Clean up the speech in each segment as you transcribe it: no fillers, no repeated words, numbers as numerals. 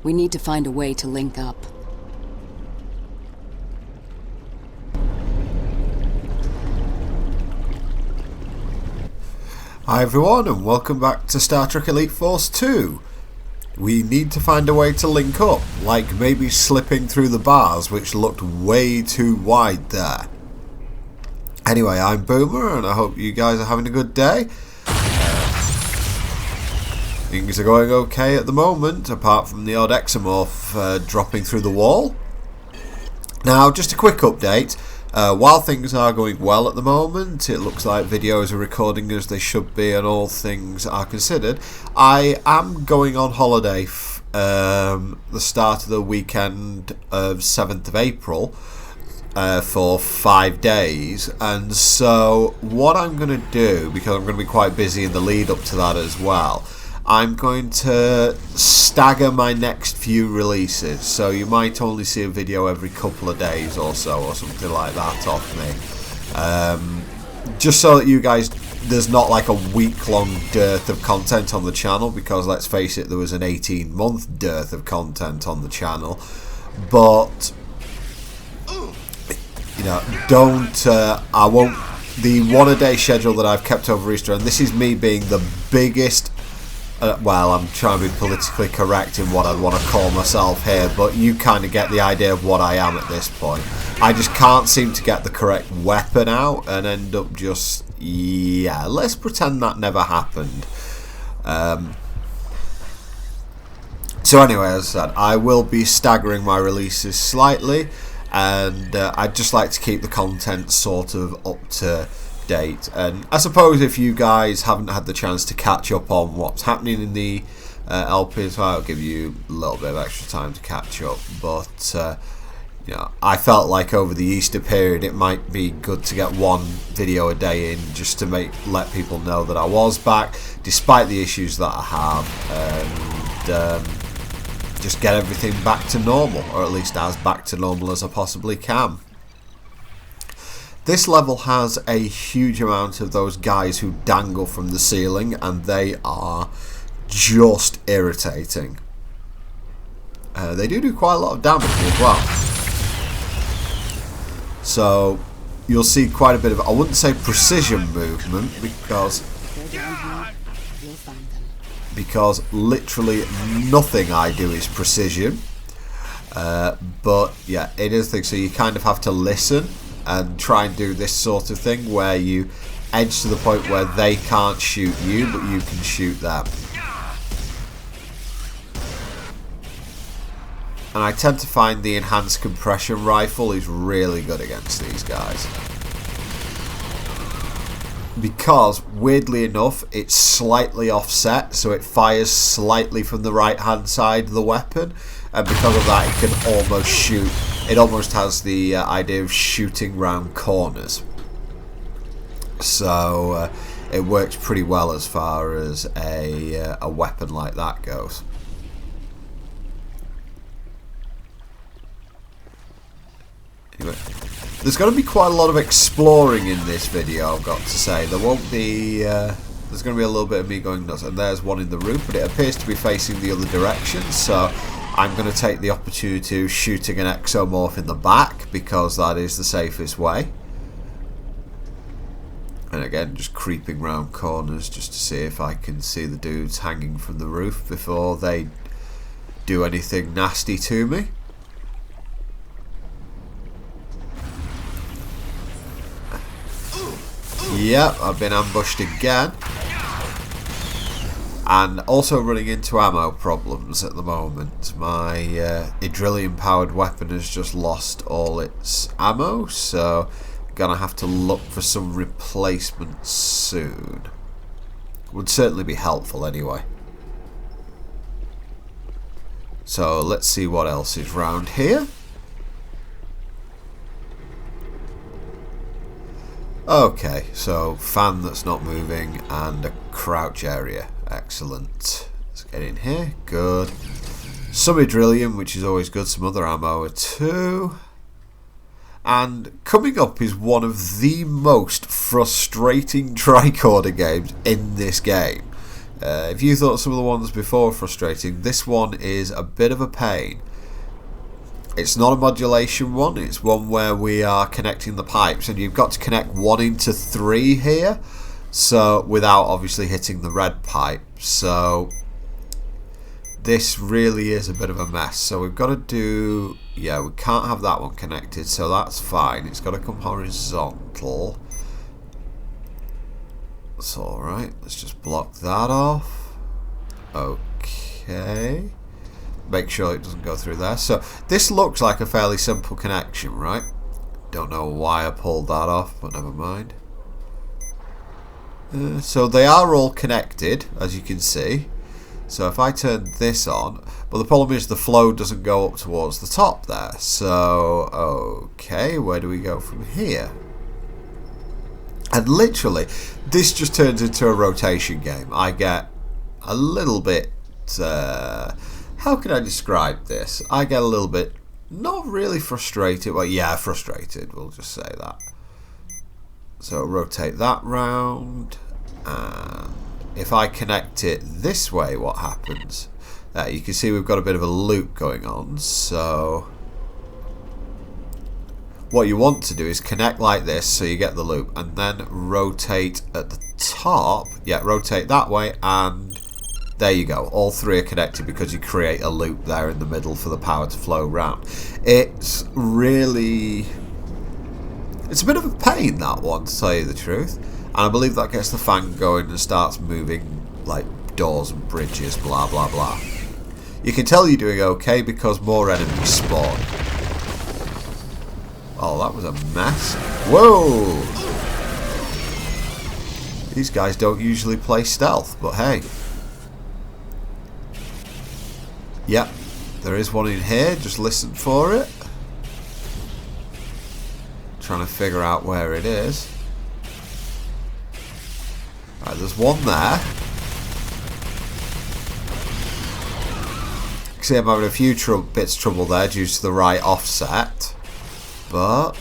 We need to find a way to link up. Hi everyone, and welcome back to Star Trek Elite Force 2. We need to find a way to link up, like maybe slipping through the bars, which looked way too wide there. Anyway, I'm Boomer, and I hope you guys are having a good day. Things are going okay at the moment, apart from the odd Exomorph dropping through the wall. Now, just a quick update. While things are going well at the moment, it looks like videos are recording as they should be and all things are considered, I am going on holiday the start of the weekend of 7th of April for 5 days, and so what I'm going to do, because I'm going to be quite busy in the lead up to that as well, I'm going to stagger my next few releases, so you might only see a video every couple of days or so, or something like that off me. Just so that you guys, there's not like a week-long dearth of content on the channel, because let's face it, there was an 18-month dearth of content on the channel. But, you know, I won't, the one-a-day schedule that I've kept over Easter, and this is me being the biggest, well, I'm trying to be politically correct in what I'd want to call myself here, but you kind of get the idea of what I am at this point. I just can't seem to get the correct weapon out and end up just, yeah, let's pretend that never happened. So anyway, as I said, I will be staggering my releases slightly, and I'd just like to keep the content sort of up to date. And I suppose if you guys haven't had the chance to catch up on what's happening in the LP as well, I'll give you a little bit of extra time to catch up. But you know, I felt like over the Easter period it might be good to get one video a day in, just to let people know that I was back despite the issues that I have, and just get everything back to normal, or at least as back to normal as I possibly can. This level has a huge amount of those guys who dangle from the ceiling, and they are just irritating. They do quite a lot of damage as well. So you'll see quite a bit of, I wouldn't say precision movement, because literally nothing I do is precision. But yeah, it is a thing, so you kind of have to listen and try and do this sort of thing where you edge to the point where they can't shoot you, but you can shoot them. And I tend to find the enhanced compression rifle is really good against these guys, because weirdly enough it's slightly offset, so it fires slightly from the right hand side of the weapon, and because of that it can almost shoot. It almost has the idea of shooting round corners, so it works pretty well as far as a weapon like that goes. Anyway, there's going to be quite a lot of exploring in this video, I've got to say. There won't be, there's going to be a little bit of me going nuts, and there's one in the roof, but it appears to be facing the other direction, so I'm going to take the opportunity of shooting an Exomorph in the back, because that is the safest way. And again, just creeping round corners just to see if I can see the dudes hanging from the roof before they do anything nasty to me. Yep, I've been ambushed again. And also running into ammo problems at the moment. My Idryllium powered weapon has just lost all its ammo, so I'm gonna have to look for some replacements soon. Would certainly be helpful anyway. So let's see what else is round here. Okay, so fan that's not moving and a crouch area. Excellent. Let's get in here. Good. Some Idryllium, which is always good. Some other ammo too. And coming up is one of the most frustrating tricorder games in this game. If you thought some of the ones before were frustrating, this one is a bit of a pain. It's not a modulation one, it's one where we are connecting the pipes, and you've got to connect 1 into 3 here, so without obviously hitting the red pipe. So this really is a bit of a mess. So we've got to do, yeah, we can't have that one connected, so that's fine. It's got to come horizontal. That's alright, let's just block that off. Okay. Make sure it doesn't go through there. So this looks like a fairly simple connection, right? Don't know why I pulled that off, but never mind. So they are all connected, as you can see. So if I turn this on, but the problem is the flow doesn't go up towards the top there. So, okay, where do we go from here? And literally, this just turns into a rotation game. I get a little bit, how can I describe this? I get a little bit, not really frustrated, well, yeah, frustrated, we'll just say that. So rotate that round, and if I connect it this way, what happens? You can see we've got a bit of a loop going on, so what you want to do is connect like this so you get the loop, and then rotate at the top, yeah, rotate that way, and there you go. All 3 are connected because you create a loop there in the middle for the power to flow round. It's really, it's a bit of a pain, that one, to tell you the truth. And I believe that gets the fan going and starts moving like doors and bridges, blah blah blah. You can tell you're doing okay because more enemies spawn. Oh, that was a mess. Whoa! These guys don't usually play stealth, but hey. Yep, there is one in here, just listen for it. Trying to figure out where it is. Right, there's one there. See, I'm having a few bits of trouble there due to the right offset. But,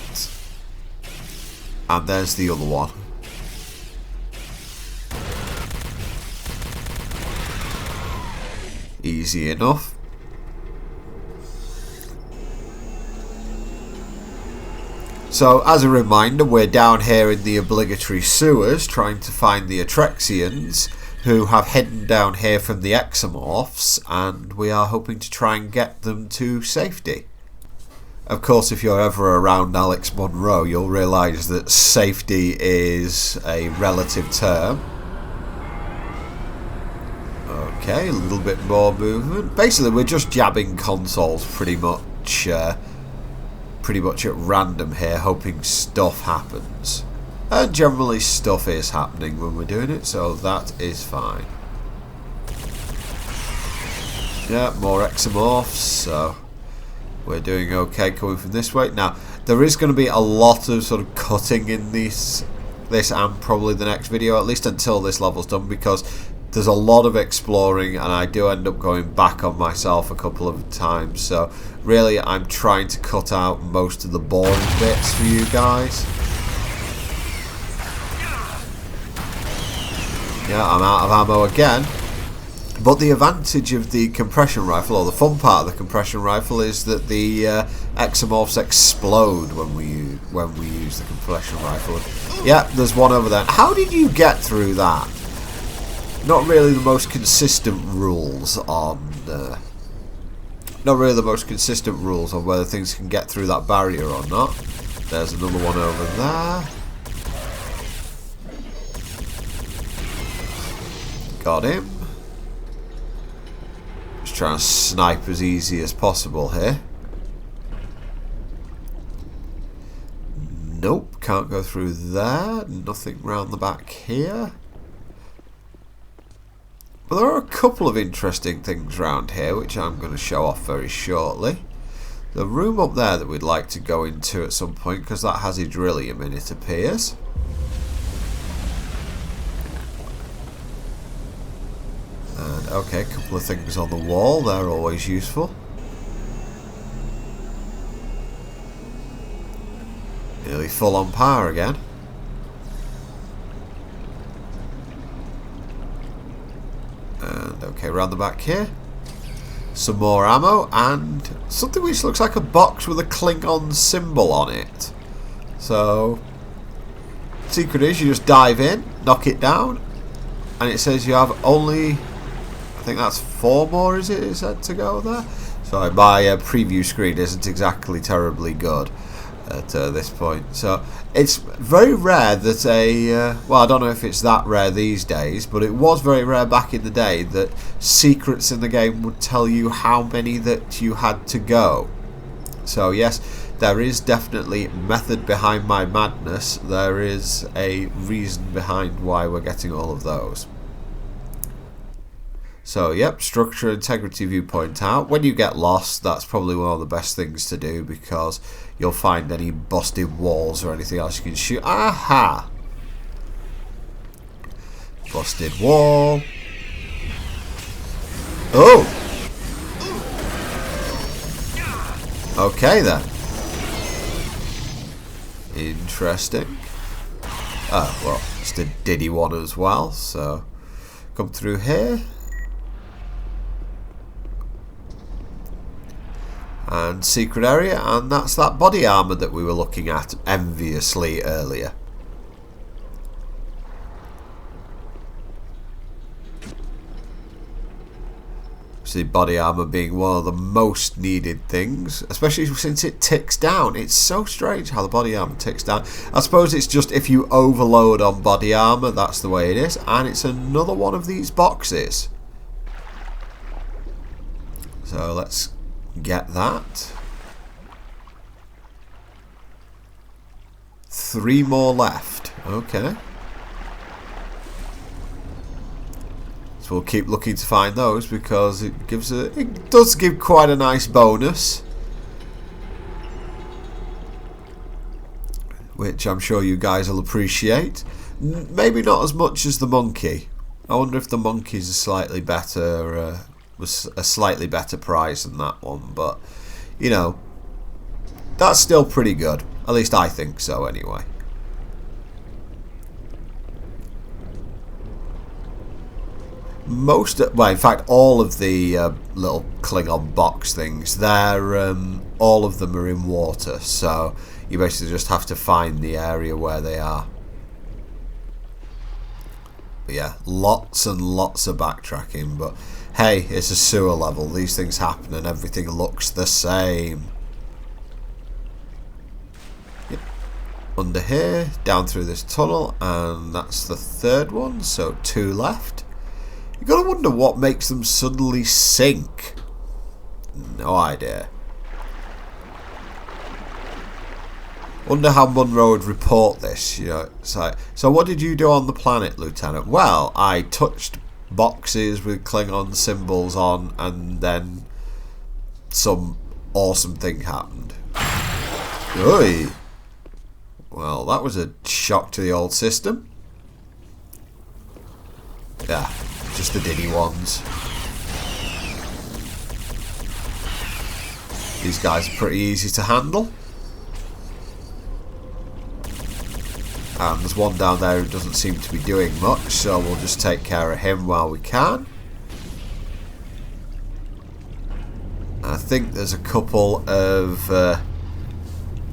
and there's the other one. Easy enough. So, as a reminder, we're down here in the obligatory sewers trying to find the Attrexians, who have hidden down here from the Exomorphs, and we are hoping to try and get them to safety. Of course, if you're ever around Alex Munroe, you'll realise that safety is a relative term. Okay, a little bit more movement. Basically, we're just jabbing consoles pretty much at random here, hoping stuff happens. And generally stuff is happening when we're doing it, so that is fine. Yeah, more Exomorphs, so we're doing okay coming from this way. Now, there is going to be a lot of sort of cutting in this and probably the next video, at least until this level's done, because there's a lot of exploring and I do end up going back on myself a couple of times. So really I'm trying to cut out most of the boring bits for you guys. Yeah, I'm out of ammo again. But the advantage of the compression rifle, or the fun part of the compression rifle, is that the Exomorphs explode when we use the compression rifle. Yeah, there's one over there. How did you get through that? Not really the most consistent rules on whether things can get through that barrier or not. There's another one over there. Got him. Just trying to snipe as easy as possible here. Nope, can't go through there. Nothing round the back here. But there are a couple of interesting things around here which I'm going to show off very shortly. The room up there that we'd like to go into at some point, because that has Idryll in it, appears. And okay, a couple of things on the wall, they're always useful. Nearly full on power again. around the back here. Some more ammo and something which looks like a box with a Klingon symbol on it. So, secret is you just dive in, knock it down, and it says you have only, I think that's 4 more, is it said to go there? So my preview screen isn't exactly terribly good at this point. So it's very rare that well, I don't know if it's that rare these days, but it was very rare back in the day that secrets in the game would tell you how many that you had to go. So yes, there is definitely method behind my madness. There is a reason behind why we're getting all of those. So yep, structure integrity viewpoint out. When you get lost, that's probably one of the best things to do, because you'll find any busted walls or anything else you can shoot. Aha! Busted wall. Oh! Okay then. Interesting. Oh, well, it's the Diddy one as well, so come through here. And secret area, and that's that body armour that we were looking at enviously earlier. See, body armour being one of the most needed things, especially since it ticks down. It's so strange how the body armour ticks down. I suppose it's just if you overload on body armour, that's the way it is. And it's another one of these boxes. So let's get that. 3 more left. Okay. So we'll keep looking to find those, because it does give quite a nice bonus, which I'm sure you guys will appreciate. Maybe not as much as the monkey. I wonder if the monkey's a slightly better was a slightly better prize than that one, but you know, that's still pretty good. At least I think so anyway. Well, in fact, all of the little Klingon box things, they're all of them are in water, so you basically just have to find the area where they are. But yeah, lots and lots of backtracking, but hey, it's a sewer level. These things happen and everything looks the same. Yep. Under here, down through this tunnel, and that's the 3rd one, so 2 left. You gotta wonder what makes them suddenly sink. No idea. Wonder how Munroe would report this. You know, it's like, so what did you do on the planet, Lieutenant? Well, I touched boxes with Klingon symbols on, and then some awesome thing happened. Oy. Well, that was a shock to the old system. Yeah, just the Diddy ones. These guys are pretty easy to handle. And there's one down there who doesn't seem to be doing much, so we'll just take care of him while we can. I think there's a couple of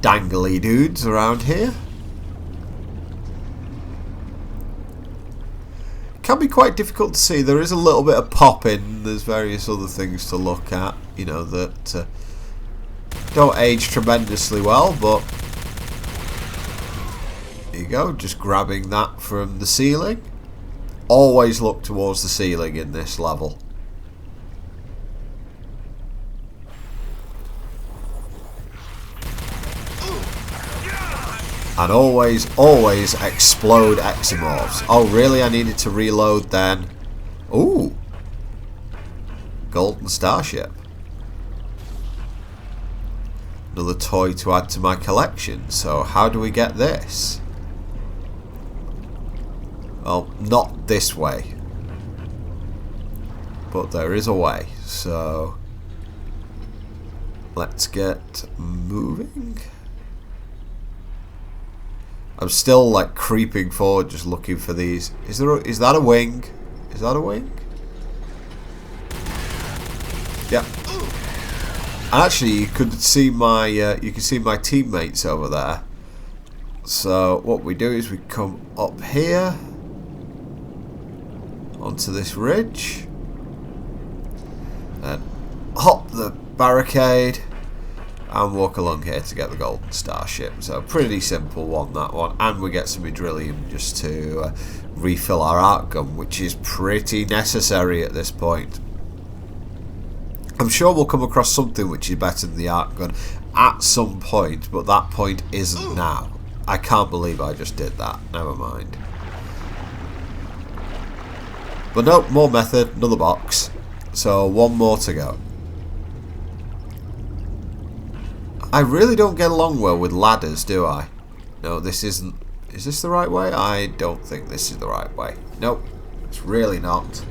dangly dudes around here. Can be quite difficult to see. There is a little bit of popping. There's various other things to look at, you know, that don't age tremendously well, but there you go, just grabbing that from the ceiling. Always look towards the ceiling in this level. And always explode Exomorphs. Oh really, I needed to reload then. Ooh, Golden Starship. Another toy to add to my collection. So how do we get this? Well, not this way, but there is a way, so let's get moving. I'm still like creeping forward, just looking for these. Is that a wing? Is that a wing? And actually, you can see my teammates over there. So what we do is we come up here onto this ridge and hop the barricade and walk along here to get the golden starship. So pretty simple one, that one. And we get some Idryllium just to refill our arc gun, which is pretty necessary at this point. I'm sure we'll come across something which is better than the arc gun at some point, but that point isn't now. I can't believe I just did that. Never mind. But no, more method, another box. So one more to go. I really don't get along well with ladders, do I? No, this isn't. Is this the right way? I don't think this is the right way. Nope, it's really not.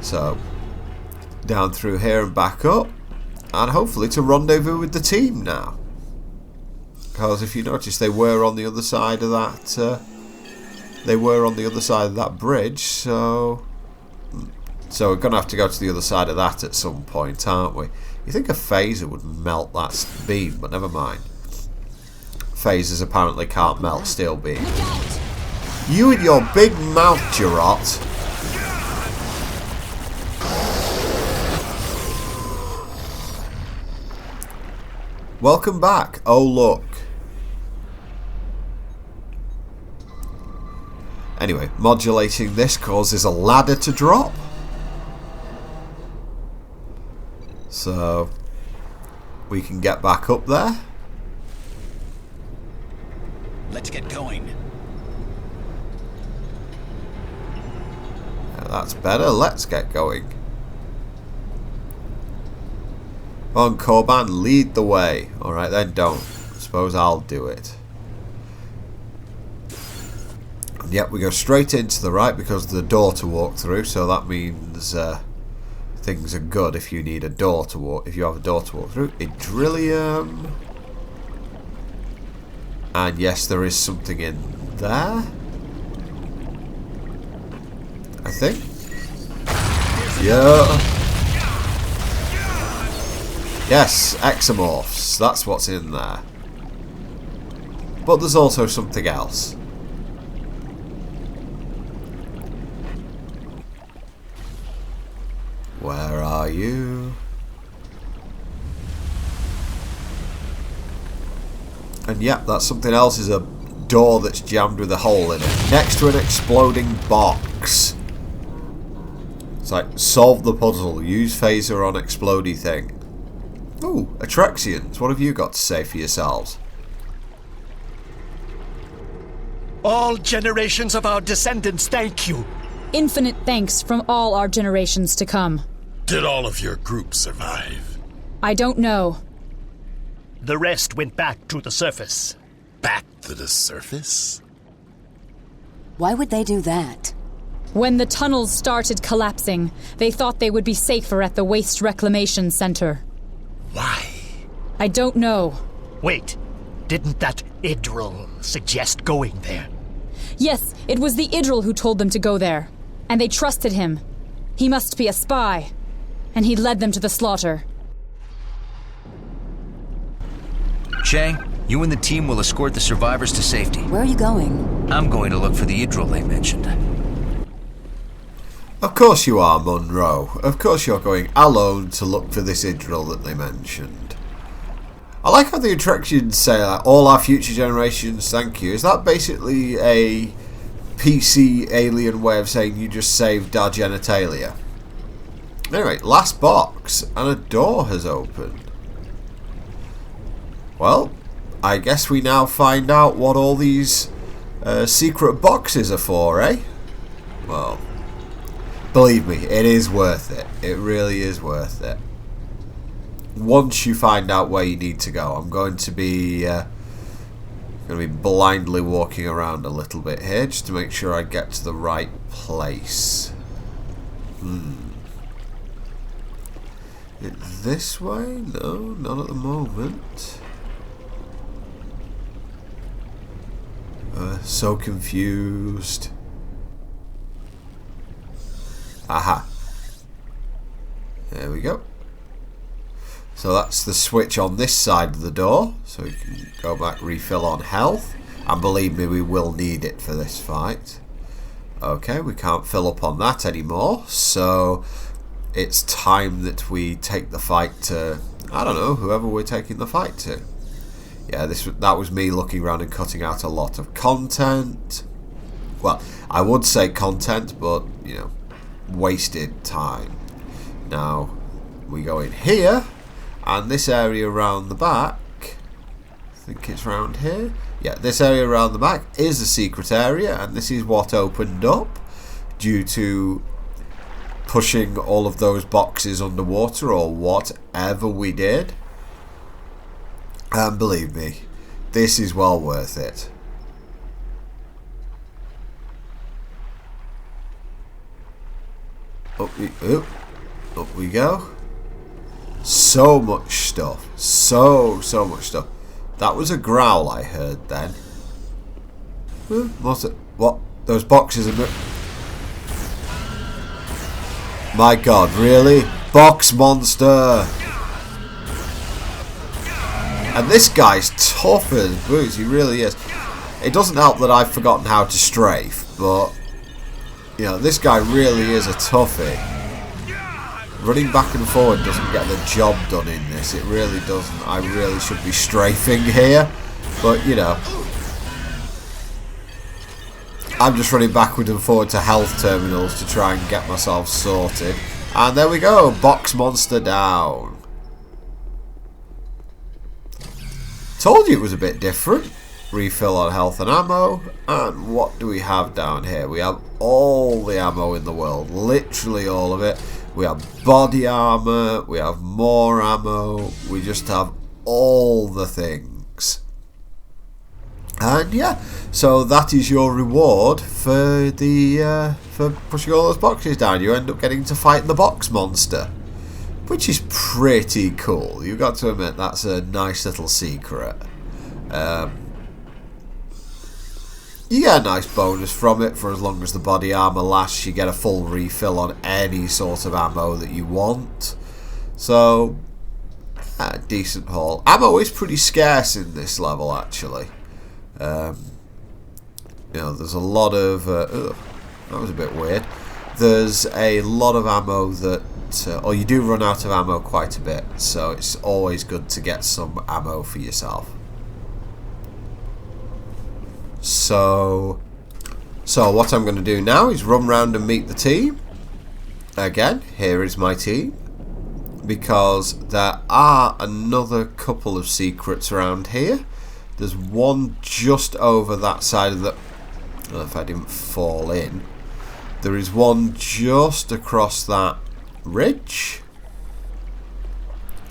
So, down through here and back up. And hopefully to rendezvous with the team now. Because if you notice, they were on the other side of that. They were on the other side of that bridge, so we're going to have to go to the other side of that at some point, aren't we? You think a phaser would melt that beam, but never mind. Phasers apparently can't melt steel beam. You and your big mouth, Jarrot. Welcome back. Oh, look. Anyway, modulating this causes a ladder to drop. So, we can get back up there. Let's get going. Yeah, that's better. Let's get going. On Korban, lead the way. Alright then, don't. I suppose I'll do it. And yep, we go straight into the right because of the door to walk through, so that means things are good if you need a door to walk. If you have a door to walk through. Idryllium. And yes, there is something in there. I think. Yeah. Yes, Exomorphs. That's what's in there. But there's also something else. Where are you? And yep, that something else is a door that's jammed with a hole in it. Next to an exploding box. It's like, solve the puzzle. Use phaser on explodey thing. Ooh, Attrexians. What have you got to say for yourselves? All generations of our descendants thank you. Infinite thanks from all our generations to come. Did all of your group survive? I don't know. The rest went back to the surface. Back to the surface? Why would they do that? When the tunnels started collapsing, they thought they would be safer at the Waste Reclamation Center. Why? I don't know. Wait, didn't that Idryll suggest going there? Yes, it was the Idryll who told them to go there. And they trusted him. He must be a spy. And he led them to the slaughter. Chang, you and the team will escort the survivors to safety. Where are you going? I'm going to look for the Idryll they mentioned. Of course you are, Munroe. Of course you're going alone to look for this Idryll that they mentioned. I like how the Attrexians say that all our future generations thank you. Is that basically a PC alien way of saying you just saved our genitalia? Anyway, last box, and a door has opened. Well, I guess we now find out what all these secret boxes are for, eh? Well, believe me, it is worth it. It really is worth it. Once you find out where you need to go, I'm going to be blindly walking around a little bit here just to make sure I get to the right place. This way? No, not at the moment. So confused. Aha. There we go. So that's the switch on this side of the door. So we can go back, refill on health. And believe me, we will need it for this fight. Okay, we can't fill up on that anymore. So it's time that we take the fight to, I don't know, whoever we're taking the fight to. Yeah, that was me looking around and cutting out a lot of content. Well, I would say content, but, you know, wasted time. Now, we go in here, and this area around the back, I think it's around here. Yeah, this area around the back is a secret area, and this is what opened up due to pushing all of those boxes underwater or whatever we did. And believe me, this is well worth it. Up we go. So much stuff. So much stuff. That was a growl I heard then. What's it? What? Those boxes are... My god, really? Box monster! And this guy's tough as boots, he really is. It doesn't help that I've forgotten how to strafe, but... You know, this guy really is a toughie. Running back and forward doesn't get the job done in this. It really doesn't. I really should be strafing here. But, you know. I'm just running backward and forward to health terminals to try and get myself sorted. And there we go. Box monster down. Told you it was a bit different. Refill on health and ammo. And what do we have down here? We have all the ammo in the world. Literally all of it. We have body armor. We have more ammo. We just have all the things. And yeah, so that is your reward for the for pushing all those boxes down. You end up getting to fight the box monster, which is pretty cool. You've got to admit that's a nice little secret. You get a nice bonus from it for as long as the body armor lasts. You get a full refill on any sort of ammo that you want. So, decent haul. Ammo is pretty scarce in this level, actually. You know, there's a lot of... that was a bit weird. There's a lot of ammo that... or you do run out of ammo quite a bit. So it's always good to get some ammo for yourself. So what I'm going to do now is run round and meet the team. Again, here is my team. Because there are another couple of secrets around here. There's one just over that side of the... I don't know if I didn't fall in. There is one just across that ridge.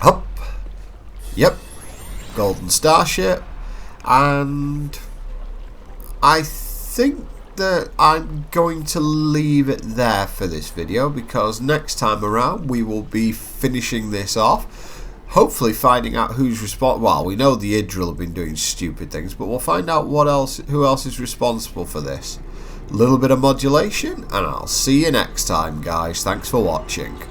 Up. Yep. Golden Starship. And... I think that I'm going to leave it there for this video, because next time around we will be finishing this off, hopefully finding out who's responsible. Well, we know the Idryll have been doing stupid things, but we'll find out who else is responsible for this. A little bit of modulation, and I'll see you next time, guys. Thanks for watching.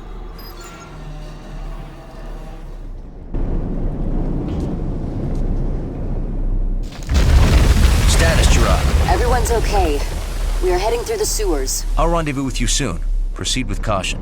Everyone's okay. We are heading through the sewers. I'll rendezvous with you soon. Proceed with caution.